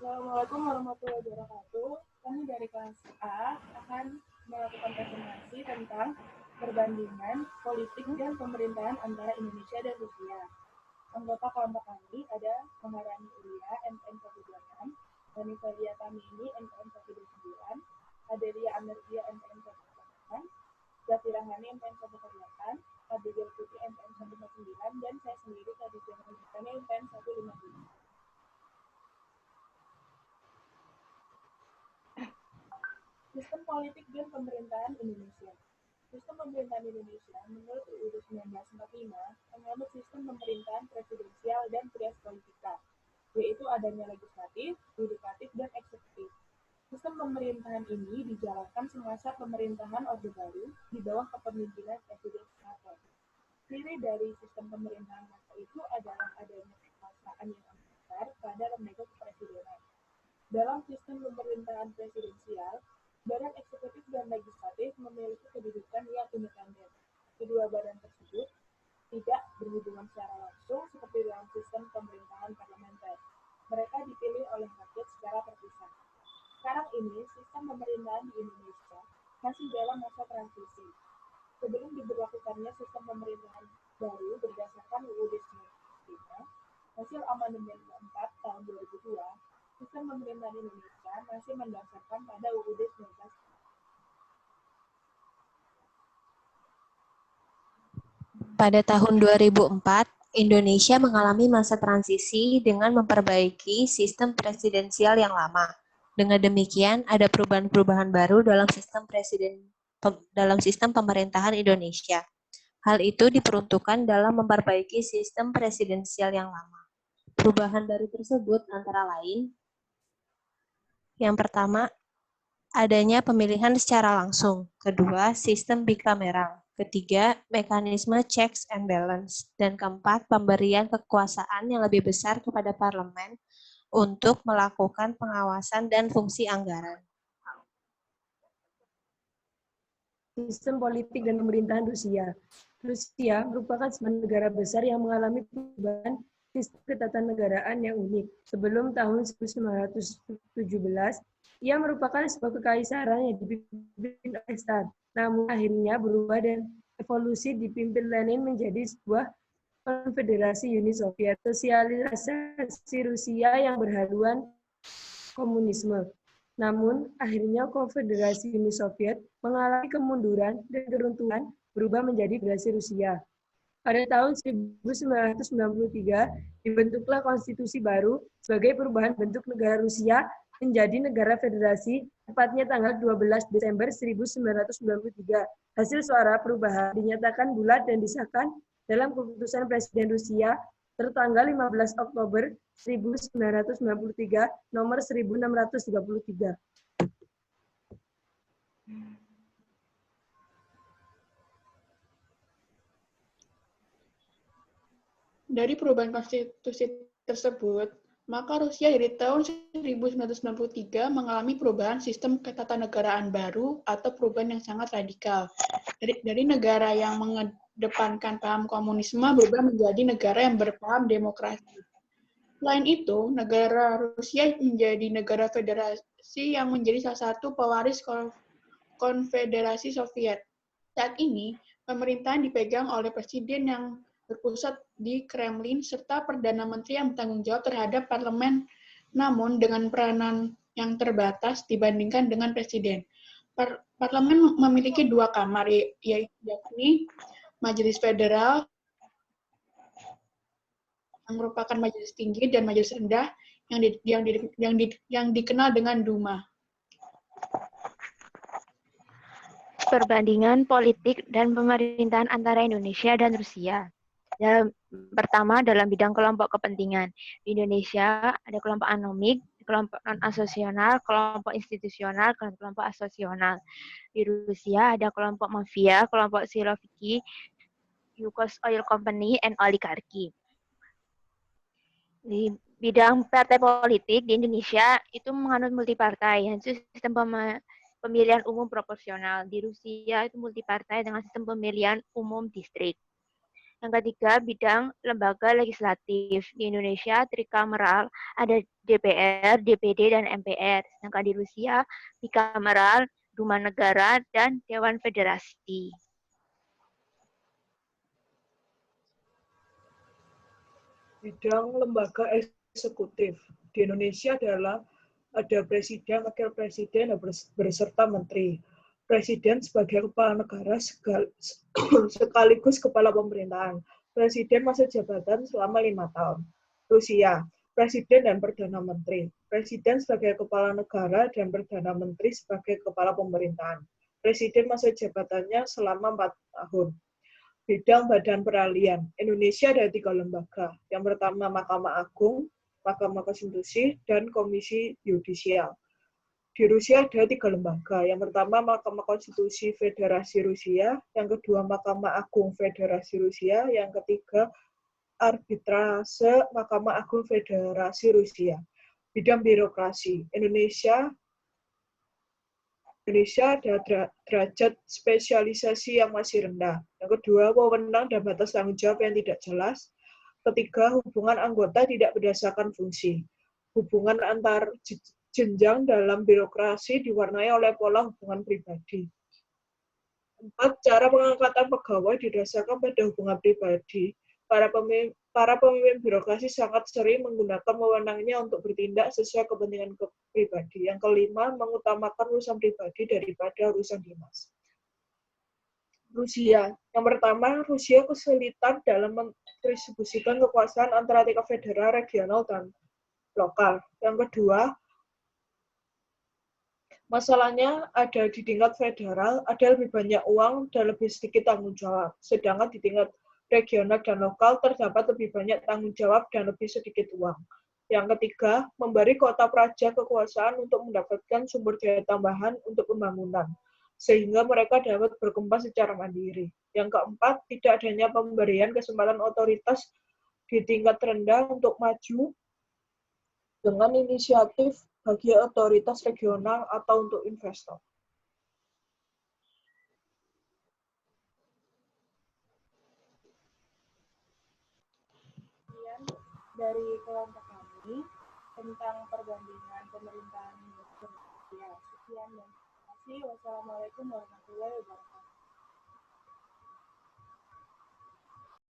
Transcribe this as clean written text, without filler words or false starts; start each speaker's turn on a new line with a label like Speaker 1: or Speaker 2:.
Speaker 1: Assalamualaikum warahmatullahi wabarakatuh. Kami dari kelas A akan melakukan presentasi tentang perbandingan politik dan pemerintahan antara Indonesia dan Rusia. Anggota kelompok kami ada Maharani Ulia, MPN 126, Danivelia Tamini, MPN 129, Adelia Amelia, MPN 148, Zafira Hani, MPN 148, Abigail Putri, MPN 149, dan saya sendiri, Khadijah Nurjani, MPN 157. Sistem politik dan pemerintahan Indonesia. Sistem pemerintahan Indonesia menurut UUD 1945 menganut sistem pemerintahan presidensial dan trias politika, yaitu adanya legislatif, yudikatif, dan eksekutif. Sistem pemerintahan ini dijalankan semasa pemerintahan Orde Baru di bawah kepemimpinan Presiden Soeharto. Ciri dari sistem pemerintahan masa itu adalah adanya kekuasaan yang amat besar pada lembaga kepresidenan. Dalam sistem pemerintahan presidensial, badan eksekutif dan legislatif memiliki kedudukan yang independen. Kedua badan tersebut tidak berhubungan secara langsung seperti dalam sistem pemerintahan parlementer. Mereka dipilih oleh rakyat secara terpisah. Sekarang ini, sistem pemerintahan di Indonesia masih dalam masa transisi. Sebelum diberlakukannya sistem pemerintahan baru berdasarkan UUD 1945, hasil amandemen keempat tahun 2002, sistem pemerintahan Indonesia masih mendasarkan pada UUD 1945.
Speaker 2: Pada tahun 2004, Indonesia mengalami masa transisi dengan memperbaiki sistem presidensial yang lama. Dengan demikian, ada perubahan-perubahan baru dalam sistem pemerintahan Indonesia. Hal itu diperuntukkan dalam memperbaiki sistem presidensial yang lama. Perubahan baru tersebut antara lain, yang pertama, adanya pemilihan secara langsung. Kedua, sistem bikameral. Ketiga, mekanisme checks and balance. Dan keempat, pemberian kekuasaan yang lebih besar kepada parlemen untuk melakukan pengawasan dan fungsi anggaran.
Speaker 3: Sistem politik dan pemerintahan Rusia. Rusia merupakan sebuah negara besar yang mengalami perubahan sistem ketatanegaraan yang unik. Sebelum tahun 1917, ia merupakan sebuah kekaisaran yang dipimpin oleh Tsar. Namun akhirnya berubah dan evolusi dipimpin Lenin menjadi sebuah konfederasi Uni Soviet. Sosialisasi Rusia yang berhaluan komunisme. Namun, akhirnya Konfederasi Uni Soviet mengalami kemunduran dan keruntuhan berubah menjadi Federasi Rusia. Pada tahun 1993, dibentuklah konstitusi baru sebagai perubahan bentuk negara Rusia menjadi negara federasi, tepatnya tanggal 12 Desember 1993. Hasil suara perubahan dinyatakan bulat dan disahkan dalam keputusan Presiden Rusia tertanggal 15 Oktober 1993, nomor 1633.
Speaker 4: Dari perubahan konstitusi tersebut, maka Rusia dari tahun 1993 mengalami perubahan sistem ketatanegaraan baru atau perubahan yang sangat radikal. Dari negara yang mengedepankan paham komunisme berubah menjadi negara yang berpaham demokrasi. Selain itu, negara Rusia menjadi negara federasi yang menjadi salah satu pewaris konfederasi Soviet. Saat ini, pemerintahan dipegang oleh presiden yang berpusat di Kremlin serta Perdana Menteri yang bertanggung jawab terhadap parlemen, namun dengan peranan yang terbatas dibandingkan dengan presiden. Parlemen memiliki dua kamar, yakni Majelis Federal, yang merupakan majelis tinggi, dan majelis rendah, yang dikenal dengan Duma.
Speaker 5: Perbandingan politik dan pemerintahan antara Indonesia dan Rusia. Pertama, dalam bidang kelompok kepentingan. Di Indonesia ada kelompok anomik, kelompok non-asosional, kelompok institusional, dan kelompok asosional. Di Rusia ada kelompok mafia, kelompok Siloviki, Yukos Oil Company, and oligarki. Di bidang partai politik di Indonesia itu menganut multipartai, yaitu sistem pemilihan umum proporsional. Di Rusia itu multipartai dengan sistem pemilihan umum distrik. Yang ketiga, bidang lembaga legislatif. Di Indonesia, trikameral, ada DPR, DPD, dan MPR. Sedangkan di Rusia, bikameral, Duma Negara, dan Dewan Federasi.
Speaker 1: Bidang lembaga eksekutif. Di Indonesia adalah ada presiden, wakil presiden, beserta menteri. Presiden sebagai kepala negara sekaligus kepala pemerintahan. Presiden masa jabatan selama 5 tahun. Rusia, presiden dan perdana menteri. Presiden sebagai kepala negara dan perdana menteri sebagai kepala pemerintahan. Presiden masa jabatannya selama 4 tahun. Bidang badan peralihan. Indonesia ada 3 lembaga. Yang pertama Mahkamah Agung, Mahkamah Konstitusi, dan Komisi Yudisial. Di Rusia ada 3 lembaga. Yang pertama Mahkamah Konstitusi Federasi Rusia, yang kedua Mahkamah Agung Federasi Rusia, yang ketiga Arbitrase Mahkamah Agung Federasi Rusia. Bidang birokrasi. Indonesia ada derajat spesialisasi yang masih rendah. Yang kedua, wewenang dan batas tanggung jawab yang tidak jelas. Ketiga, hubungan anggota tidak berdasarkan fungsi. Hubungan antar jenjang dalam birokrasi diwarnai oleh pola hubungan pribadi. 4. Cara pengangkatan pegawai didasarkan pada hubungan pribadi. Para pemimpin birokrasi sangat sering menggunakan wewenangnya untuk bertindak sesuai kepentingan pribadi. Yang kelima, mengutamakan urusan pribadi daripada urusan dinas. Rusia. Yang pertama, Rusia kesulitan dalam mendistribusikan kekuasaan antara tingkat federal, regional, dan lokal. Yang kedua, masalahnya ada di tingkat federal, ada lebih banyak uang dan lebih sedikit tanggung jawab. Sedangkan di tingkat regional dan lokal terdapat lebih banyak tanggung jawab dan lebih sedikit uang. Yang ketiga, memberi kota praja kekuasaan untuk mendapatkan sumber daya tambahan untuk pembangunan, sehingga mereka dapat berkembang secara mandiri. Yang keempat, tidak adanya pemberian kesempatan otoritas di tingkat rendah untuk maju dengan inisiatif bagi otoritas regional atau untuk investor. Sekian dari kelompok kami tentang perbandingan pemerintahan Rusia. Sekian dan terima kasih. Wassalamualaikum warahmatullahi wabarakatuh.